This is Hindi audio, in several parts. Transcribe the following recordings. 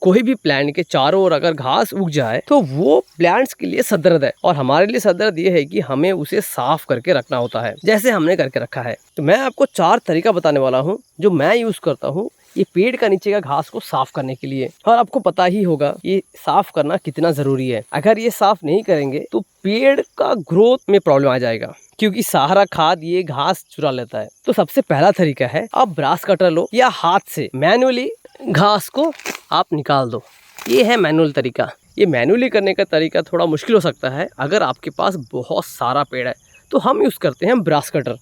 कोई भी प्लांट के चारों ओर अगर घास उग जाए तो वो प्लांट्स के लिए सदर्द है, और हमारे लिए सदर्द ये है कि हमें उसे साफ करके रखना होता है, जैसे हमने करके रखा है। तो मैं आपको 4 तरीका बताने वाला हूँ जो मैं यूज करता हूँ ये पेड़ का नीचे का घास को साफ करने के लिए। और आपको पता ही होगा ये साफ करना कितना जरूरी है। अगर ये साफ नहीं करेंगे तो पेड़ का ग्रोथ में प्रॉब्लम आ जाएगा, क्योंकि सारा खाद ये घास चुरा लेता है। तो सबसे पहला तरीका है, आप ब्रास कटर लो या हाथ से मैनुअली घास को आप निकाल दो। ये है मैनुअल तरीका। ये मैनुअली करने का तरीका थोड़ा मुश्किल हो सकता है अगर आपके पास बहुत सारा पेड़ है, तो हम यूज़ करते हैं ब्रास कटर,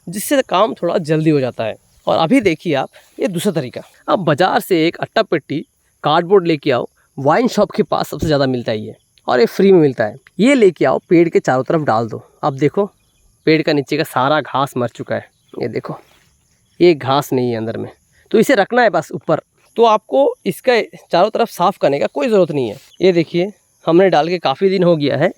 जिससे काम थोड़ा जल्दी हो जाता है। और अभी देखिए आप, ये दूसरा तरीका, आप बाज़ार से एक अट्टा पेटी कार्डबोर्ड लेके आओ। वाइन शॉप के पास सबसे ज़्यादा मिलता है ये, और ये फ्री में मिलता है। ये लेके आओ, पेड़ के चारों तरफ डाल दो। अब देखो पेड़ का नीचे का सारा घास मर चुका है। ये देखो, ये घास नहीं है अंदर में, तो इसे रखना है बस ऊपर। तो आपको इसका चारों तरफ साफ़ करने का कोई ज़रूरत नहीं है। ये देखिए, हमने डाल के काफ़ी दिन हो गया है,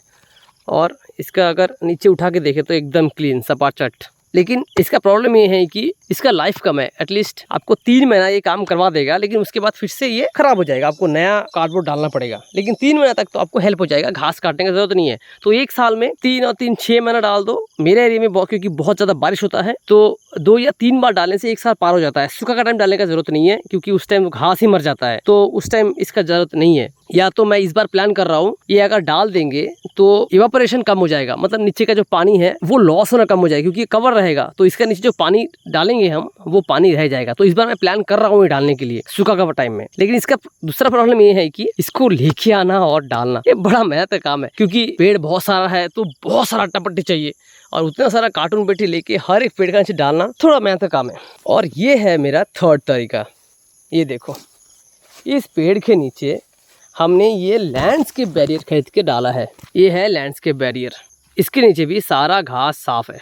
और इसका अगर नीचे उठा के देखें तो एकदम क्लीन सपाचट। लेकिन इसका प्रॉब्लम ये है कि इसका लाइफ कम है। एटलीस्ट आपको 3 महीना ये काम करवा देगा, लेकिन उसके बाद फिर से ये खराब हो जाएगा, आपको नया कार्डबोर्ड डालना पड़ेगा। लेकिन 3 महीना तक तो आपको हेल्प हो जाएगा, घास काटने की जरूरत नहीं है। तो 1 साल में 3 और 3 6 महीना डाल दो। मेरे एरिया में क्योंकि बहुत ज़्यादा बारिश होता है, तो 2 या 3 बार डालने से 1 साल पार हो जाता है। सूखा का टाइम डालने का जरूरत नहीं है, क्योंकि उस टाइम घास ही मर जाता है, तो उस टाइम इसका जरूरत नहीं है। या तो मैं इस बार प्लान कर रहा हूँ, ये अगर डाल देंगे तो इवापोरेशन कम हो जाएगा, मतलब नीचे का जो पानी है वो लॉस होना कम हो जाएगा, क्योंकि कवर रहेगा। तो इसका नीचे जो पानी डालेंगे हम, वो पानी रह जाएगा। तो इस बार मैं प्लान कर रहा हूँ ये डालने के लिए सूखा का टाइम में। लेकिन इसका दूसरा प्रॉब्लम ये है कि इसको लेके आना और डालना ये बड़ा मेहनत का काम है, क्योंकि पेड़ बहुत सारा है तो बहुत सारा अट्टा पट्टी चाहिए, और उतना सारा कार्टून पेटी लेके हर एक पेड़ का नीचे डालना थोड़ा मेहनत का काम है। और ये है मेरा 3rd तरीका। ये देखो, इस पेड़ के नीचे हमने ये लैंडस्केप बैरियर खरीद के डाला है। ये है लैंडस्केप बैरियर। इसके नीचे भी सारा घास साफ है।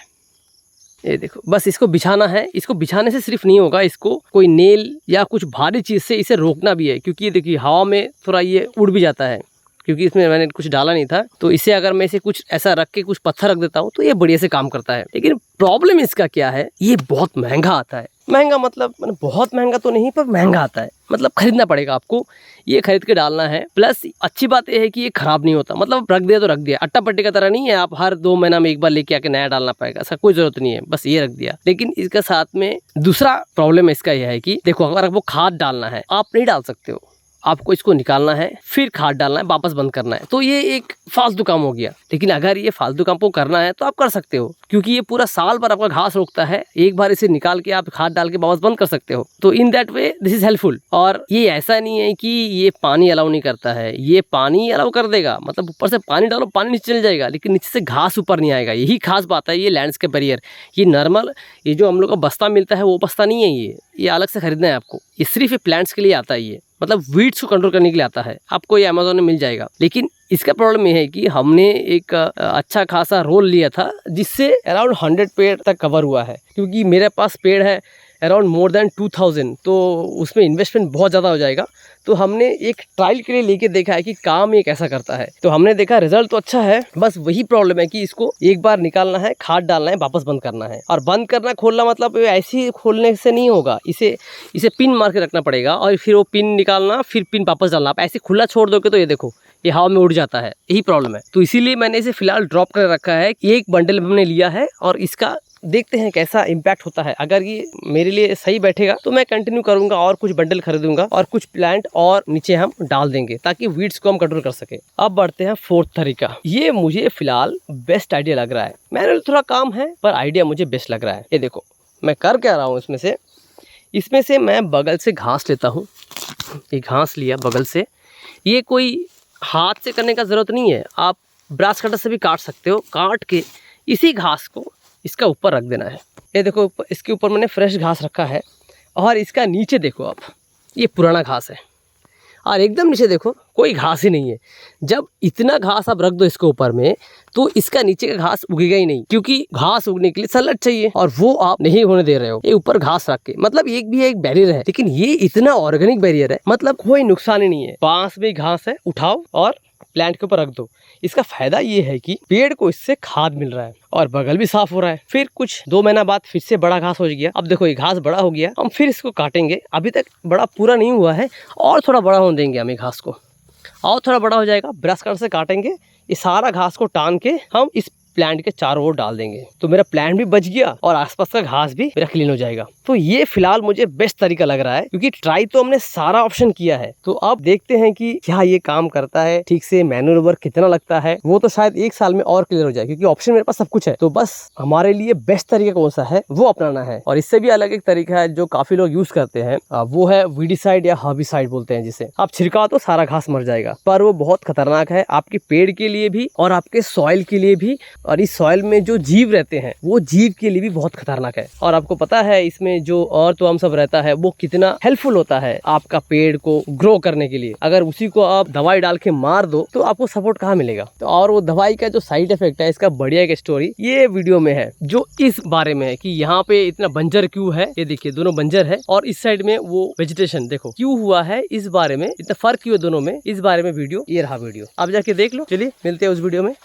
ये देखो, बस इसको बिछाना है। इसको बिछाने से सिर्फ नहीं होगा, इसको कोई नेल या कुछ भारी चीज़ से इसे रोकना भी है, क्योंकि ये देखिए हवा में थोड़ा ये उड़ भी जाता है, क्योंकि इसमें मैंने कुछ डाला नहीं था। तो इसे अगर मैं इसे कुछ ऐसा रख के कुछ पत्थर रख देता हूँ तो ये बढ़िया से काम करता है। लेकिन प्रॉब्लम इसका क्या है, ये बहुत महंगा आता है। महंगा मतलब बहुत महंगा तो नहीं, पर महंगा आता है, मतलब खरीदना पड़ेगा आपको। ये खरीद के डालना है। प्लस अच्छी बात यह है कि ये खराब नहीं होता, मतलब रख दिया तो रख दिया। अट्टा पट्टी का तरह नहीं है आप हर 2 महीना में एक बार लेके आके नया डालना पड़ेगा, ऐसा कोई जरूरत नहीं है, बस ये रख दिया। लेकिन इसके साथ में दूसरा प्रॉब्लम इसका यह है कि देखो, अगर आपको खाद डालना है आप नहीं डाल सकते हो, आपको इसको निकालना है, फिर खाद डालना है, वापस बंद करना है। तो ये एक फालतू काम हो गया। लेकिन अगर ये फालतू काम को करना है तो आप कर सकते हो, क्योंकि ये पूरा साल भर आपका घास रोकता है। एक बार इसे निकाल के आप खाद डाल के वापस बंद कर सकते हो। तो in that way this is helpful. और ये ऐसा नहीं है कि ये पानी अलाउ नहीं करता है, ये पानी अलाउ कर देगा। मतलब ऊपर से पानी डालो, पानी नीचे चल जाएगा, लेकिन नीचे से घास ऊपर नहीं आएगा। यही खास बात है ये लैंडस्केप बैरियर। ये नॉर्मल, ये जो हम लोग का बस्ता मिलता है वो बस्ता नहीं है, ये अलग से खरीदना है आपको। ये सिर्फ प्लांट्स के लिए आता है, ये मतलब वीड्स को कंट्रोल करने के लिए आता है। आपको ये अमेज़न में मिल जाएगा। लेकिन इसका प्रॉब्लम ये है कि हमने एक अच्छा खासा रोल लिया था, जिससे अराउंड 100 पेड़ तक कवर हुआ है। क्योंकि मेरे पास पेड़ है अराउंड मोर देन 2000, तो उसमें इन्वेस्टमेंट बहुत ज़्यादा हो जाएगा। तो हमने एक ट्रायल के लिए लेके देखा है कि काम ये कैसा करता है। तो हमने देखा रिजल्ट तो अच्छा है, बस वही प्रॉब्लम है कि इसको एक बार निकालना है, खाद डालना है, वापस बंद करना है। और बंद करना खोलना मतलब ऐसे ही खोलने से नहीं होगा, इसे पिन मार के रखना पड़ेगा, और फिर वो पिन निकालना, फिर पिन वापस डालना। आप ऐसे खुला छोड़ दोगे तो ये देखो, ये हवा में उड़ जाता है, यही प्रॉब्लम है। तो इसीलिए मैंने इसे फिलहाल ड्रॉप कर रखा है। एक बंडल हमने लिया है और इसका देखते हैं कैसा इम्पैक्ट होता है। अगर ये मेरे लिए सही बैठेगा तो मैं कंटिन्यू करूंगा और कुछ बंडल खरीदूंगा और कुछ प्लांट और नीचे हम डाल देंगे, ताकि वीड्स को हम कंट्रोल कर सके। अब बढ़ते हैं 4th तरीका। ये मुझे फिलहाल बेस्ट आइडिया लग रहा है। मैंने थोड़ा काम है, पर आइडिया मुझे बेस्ट लग रहा है। ये देखो, मैं कर क्या रहा हूँ, इसमें से मैं बगल से घास लेता हूँ। ये घास लिया बगल से। ये कोई हाथ से करने का ज़रूरत नहीं है, आप ब्रश कटर से भी काट सकते हो। काट के इसी घास को इसका ऊपर रख देना है। ये देखो, इसके ऊपर मैंने फ्रेश घास रखा है, और इसका नीचे देखो आप, ये पुराना घास है, और एकदम नीचे देखो कोई घास ही नहीं है। जब इतना घास आप रख दो इसके ऊपर में, तो इसका नीचे का घास उगेगा ही नहीं, क्योंकि घास उगने के लिए सनलाइट चाहिए, और वो आप नहीं होने दे रहे हो ये ऊपर घास रख के। मतलब एक बैरियर है, लेकिन ये इतना ऑर्गेनिक बैरियर है, मतलब कोई नुकसान ही नहीं है। पास में घास है, उठाओ और प्लांट के ऊपर रख दो। इसका फायदा ये है कि पेड़ को इससे खाद मिल रहा है और बगल भी साफ हो रहा है। फिर कुछ 2 महीना बाद फिर से बड़ा घास हो गया। अब देखो ये घास बड़ा हो गया, हम फिर इसको काटेंगे। अभी तक बड़ा पूरा नहीं हुआ है और थोड़ा बड़ा होने देंगे हमें घास को, और थोड़ा बड़ा हो जाएगा, ब्रश कटर से काटेंगे। ये सारा घास को टान के हम इस प्लांट के चारों ओर डाल देंगे, तो मेरा प्लांट भी बच गया और आसपास का घास भी मेरा क्लीन हो जाएगा। तो ये फिलहाल मुझे बेस्ट तरीका लग रहा है, क्योंकि ट्राई तो हमने सारा ऑप्शन किया है। तो अब देखते हैं कि क्या ये काम करता है ठीक से, मैनुअल वर्क कितना लगता है। वो तो शायद 1 साल में और क्लियर हो जाए, क्योंकि ऑप्शन मेरे पास सब कुछ है। तो बस हमारे लिए बेस्ट तरीका कौन सा है वो अपनाना है। और इससे भी अलग एक तरीका है जो काफी लोग यूज करते हैं, वो है वीडिसाइड या हर्बिसाइड बोलते हैं जिसे। आप छिड़काव तो सारा घास मर जाएगा, पर वो बहुत खतरनाक है आपके पेड़ के लिए भी और आपके सॉइल के लिए भी, और इस सॉइल में जो जीव रहते हैं वो जीव के लिए भी बहुत खतरनाक है। और आपको पता है इसमें जो और तो हम सब रहता है वो कितना हेल्पफुल होता है आपका पेड़ को ग्रो करने के लिए। अगर उसी को आप दवाई डाल के मार दो तो आपको सपोर्ट कहाँ मिलेगा। तो और वो दवाई का जो साइड इफेक्ट है, इसका बढ़िया एक स्टोरी ये वीडियो में है, जो इस बारे में है कि यहाँ पे इतना बंजर क्यों है। ये देखिए दोनों बंजर है और इस साइड में वो वेजिटेशन देखो क्यों हुआ है, इस बारे में इतना फर्क क्यों है दोनों में, इस बारे में वीडियो, ये रहा वीडियो, आप जाके देख लो। चलिए मिलते हैं उस वीडियो में।